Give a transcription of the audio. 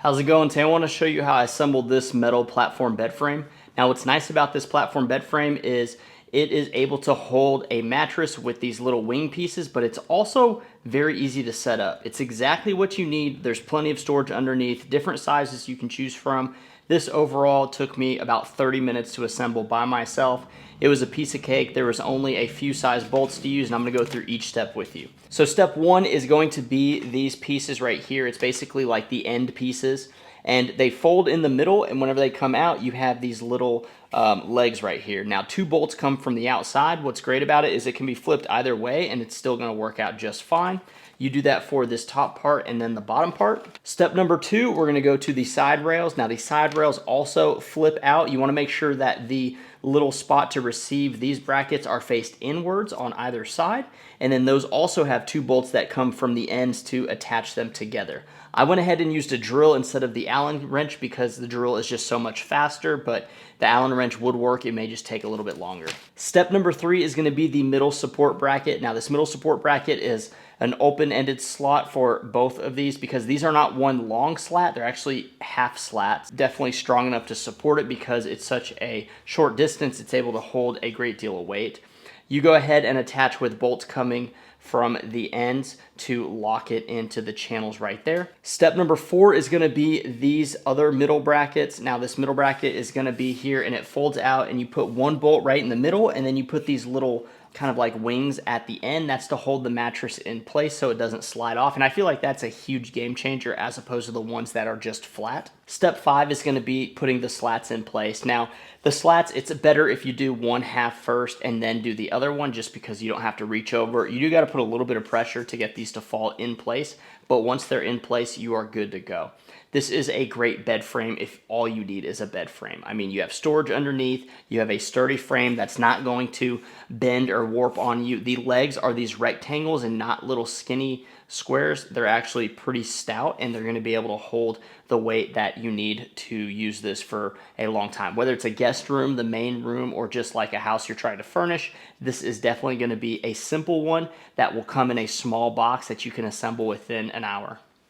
How's it going? Today I want to show you how I assembled this metal platform bed frame. Now what's nice about this platform bed frame is it is able to hold a mattress with these little wing pieces, but it's also very easy to set up. It's exactly what you need. There's plenty of storage underneath, different sizes you can choose from. This overall took me about 30 minutes to assemble by myself. It was a piece of cake. There was only a few size bolts to use, and I'm gonna go through each step with you. So step one is going to be these pieces right here. It's basically like the end pieces, and they fold in the middle, and whenever they come out, you have these little legs right here. Now, two bolts come from the outside. What's great about it is it can be flipped either way, and it's still gonna work out just fine. You do that for this top part and then the bottom part. Step number two, we're gonna go to the side rails. Now, the side rails also flip out. You wanna make sure that the little spot to receive these brackets are faced inwards on either side. And then those also have two bolts that come from the ends to attach them together. I went ahead and used a drill instead of the Allen wrench because the drill is just so much faster, but the Allen wrench would work. It may just take a little bit longer. Step number three is gonna be the middle support bracket. Now, this middle support bracket is an open-ended slot for both of these because these are not one long slat, they're actually half slats. Definitely strong enough to support it because it's such a short distance, it's able to hold a great deal of weight. You go ahead and attach with bolts coming from the ends to lock it into the channels right there. Step number four is gonna be these other middle brackets. Now this middle bracket is gonna be here and it folds out and you put one bolt right in the middle and then you put these little kind of like wings at the end. That's to hold the mattress in place so it doesn't slide off. And I feel like that's a huge game changer as opposed to the ones that are just flat. Step five is gonna be putting the slats in place. Now, the slats, it's better if you do one half first and then do the other one just because you don't have to reach over. You do gotta put a little bit of pressure to get these to fall in place, but once they're in place, you are good to go. This is a great bed frame if all you need is a bed frame. I mean, you have storage underneath, you have a sturdy frame that's not going to bend or warp on you. The legs are these rectangles and not little skinny squares. They're actually pretty stout and they're gonna be able to hold the weight that you need to use this for a long time. Whether it's a guest room, the main room, or just like a house you're trying to furnish, this is definitely gonna be a simple one that will come in a small box that you can assemble within an hour.